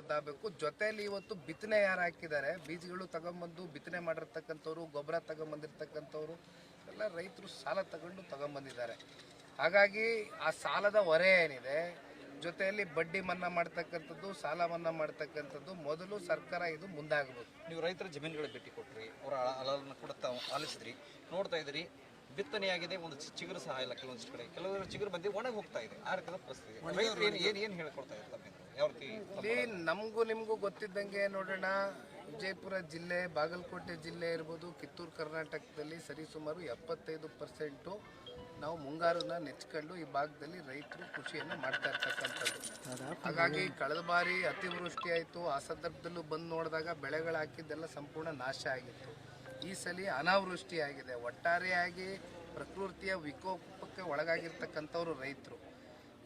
ಗೊತ್ತಾಗಬೇಕು. ಜೊತೆಯಲ್ಲಿ ಇವತ್ತು ಬಿತ್ತನೆ ಯಾರು ಹಾಕಿದ್ದಾರೆ, ಬೀಜಗಳು ತಗೊಂಬಂದು ಬಿತ್ತನೆ ಮಾಡಿರ್ತಕ್ಕಂಥವ್ರು, ಗೊಬ್ಬರ ತಗೊಂಬಂದಿರ್ತಕ್ಕಂಥವ್ರು ಎಲ್ಲ ರೈತರು ಸಾಲ ತಗೊಂಬಂದಿದ್ದಾರೆ. ಹಾಗಾಗಿ ಆ ಸಾಲದ ಹೊರೆ ಏನಿದೆ, ಜೊತೆಯಲ್ಲಿ ಬಡ್ಡಿ ಮನ್ನಾ ಮಾಡ್ತಕ್ಕಂಥದ್ದು, ಸಾಲ ಮನ್ನಾ ಮಾಡ್ತಕ್ಕಂಥದ್ದು ಮೊದಲು ಸರ್ಕಾರ ಇದು ಮುಂದಾಗಬೇಕು. ನೀವು ರೈತರ ಜಮೀನುಗಳಿಗೆ ಭೇಟಿ ಕೊಟ್ರಿ, ಅವರ ಅಲನ್ನು ಕೂಡ ಆಲಿಸಿದ್ರಿ, ನೋಡ್ತಾ ಇದ್ರಿ, ಬಿತ್ತನೆಯಾಗಿದೆ, ಒಂದು ಚಿಗುರು ಸಹ ಇಲ್ಲ ಕೆಲವೊಂದಿಷ್ಟು ಕಡೆ, ಕೆಲವರು ಚಿಗುರು ಬಂದು ಒಣಗಿ ಹೋಗ್ತಾ ಇದೆ. ಆ ರೀತಿಯ ಪರಿಸ್ಥಿತಿ ಏನು ಹೇಳ್ಕೊಡ್ತಾ ಇರ್ತಾರೆ ಯಾವ ರೀತಿ? ಇಲ್ಲಿ ನಮಗೂ ನಿಮಗೂ ಗೊತ್ತಿದ್ದಂಗೆ ನೋಡೋಣ, ವಿಜಯಪುರ ಜಿಲ್ಲೆ, ಬಾಗಲಕೋಟೆ ಜಿಲ್ಲೆ ಇರ್ಬೋದು, ಕಿತ್ತೂರು ಕರ್ನಾಟಕದಲ್ಲಿ ಸರಿಸುಮಾರು 75% ನಾವು ಮುಂಗಾರನ್ನ ನೆಚ್ಕೊಂಡು ಈ ಭಾಗದಲ್ಲಿ ರೈತರು ಕೃಷಿಯನ್ನು ಮಾಡ್ತಾ ಇರ್ತಕ್ಕಂಥದ್ದು. ಹಾಗಾಗಿ ಕಳೆದ ಬಾರಿ ಅತಿವೃಷ್ಟಿ ಆಯಿತು, ಆ ಸಂದರ್ಭದಲ್ಲೂ ಬಂದು ನೋಡಿದಾಗ ಬೆಳೆಗಳು ಹಾಕಿದ್ದೆಲ್ಲ ಸಂಪೂರ್ಣ ನಾಶ ಆಗಿತ್ತು. ಈ ಸಲ ಅನಾವೃಷ್ಟಿ ಆಗಿದೆ. ಒಟ್ಟಾರೆಯಾಗಿ ಪ್ರಕೃತಿಯ ವಿಕೋಪಕ್ಕೆ ಒಳಗಾಗಿರ್ತಕ್ಕಂಥವ್ರು ರೈತರು.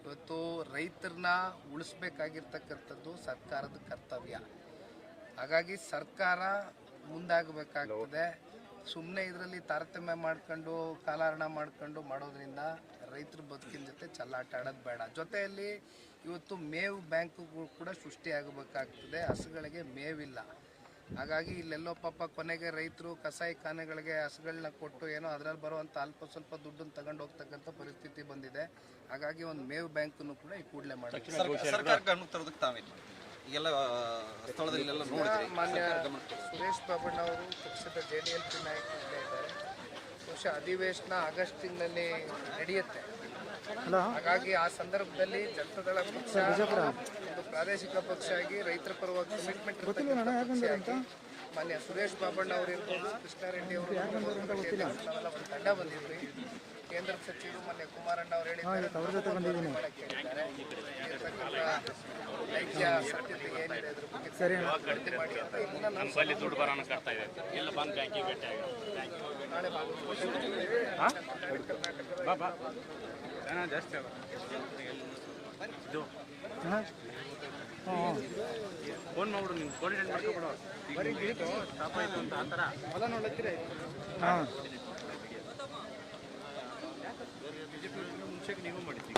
ಇವತ್ತು ರೈತರನ್ನ ಉಳಿಸ್ಬೇಕಾಗಿರ್ತಕ್ಕಂಥದ್ದು ಸರ್ಕಾರದ ಕರ್ತವ್ಯ. ಹಾಗಾಗಿ ಸರ್ಕಾರ ಮುಂದಾಗಬೇಕಾಗ್ತದೆ. ಸುಮ್ಮನೆ ಇದರಲ್ಲಿ ತಾರತಮ್ಯ ಮಾಡ್ಕೊಂಡು ಕಾಲಹರಣ ಮಾಡ್ಕೊಂಡು ಮಾಡೋದ್ರಿಂದ ರೈತರ ಬದುಕಿನ ಜೊತೆ ಚೆಲ್ಲಾಟ ಆಡೋದು ಬೇಡ. ಜೊತೆಯಲ್ಲಿ ಇವತ್ತು ಮೇವು ಬ್ಯಾಂಕುಗಳು ಕೂಡ ಸೃಷ್ಟಿಯಾಗಬೇಕಾಗ್ತದೆ. ಹಸುಗಳಿಗೆ ಮೇವಿಲ್ಲ. ಹಾಗಾಗಿ ಇಲ್ಲೆಲ್ಲೋ ಪಾಪ ಕೊನೆಗೆ ರೈತರು ಕಸಾಯಿಖಾನೆಗಳಿಗೆ ಹಸುಗಳನ್ನ ಕೊಟ್ಟು ಏನೋ ಅದರಲ್ಲಿ ಬರುವಂಥ ಅಲ್ಪ ಸ್ವಲ್ಪ ದುಡ್ಡನ್ನು ತಗೊಂಡು ಹೋಗ್ತಕ್ಕಂಥ ಪರಿಸ್ಥಿತಿ ಬಂದಿದೆ. ಹಾಗಾಗಿ ಒಂದು ಮೇವು ಬ್ಯಾಂಕನ್ನು ಕೂಡ ಈ ಕೂಡಲೇ ಮಾಡಬೇಕು. ಮಾನ್ಯ ಸುರೇಶ್ ಬಾಬಣ್ಣವರು ಪಕ್ಷದ JDLP ನಾಯಕರಲ್ಲೇ ಇದ್ದಾರೆ. ಬಹುಶಃ ಅಧಿವೇಶನ ಆಗಸ್ಟ್ ತಿಂಗಳಲ್ಲಿ ನಡೆಯುತ್ತೆ. ಹಾಗಾಗಿ ಆ ಸಂದರ್ಭದಲ್ಲಿ ಜನತಾದಳ ಪಕ್ಷ ಒಂದು ಪ್ರಾದೇಶಿಕ ಪಕ್ಷ ಆಗಿ ರೈತರ ಪರವಾಗಿ ಕಮಿಟ್ಮೆಂಟ್ ಇರ್ತಕ್ಕಂಥ ಮಾನ್ಯ ಸುರೇಶ್ ಬಾಬಣ್ಣ ಅವರು ಇರ್ಬೋದು, ಕೃಷ್ಣಾರೆಡ್ಡಿ ಅವರು ನಾವೆಲ್ಲ ಒಂದು ತಂಡ ಬಂದಿದ್ವಿ. ಕೇಂದ್ರ ಸಚಿವರು ಮಾನ್ಯ ಕುಮಾರಣ್ಣ ಅವರು ಹೇಳಿದ್ದಾರೆ, ನೈಜ ಸತ್ಯತೆ ಏನಿದೆ ಅದ್ರ ಬಗ್ಗೆ ವರದಿ ಮಾಡಿ ಅಂತ ಇದನ್ನ ನಾಳೆ ಜಾಸ್ತಿ ಫೋನ್ ಮಾಡ್ಬಿಡು, ನೀವು ಕೋರ್ಡಿನೇಟ್ ಮಾಡ್ಕೊಬಿಡು. ಸ್ಟಾಪ್ ಆಯಿತು ಅಂತ ಆ ಥರ ಹೊಲ ನೋಡ್ಲತ್ತೀರ. ಬಿಜೆಪಿ ಮುಂಚೆಗೆ ನೀವು ಮಾಡಿದ್ದೀವಿ.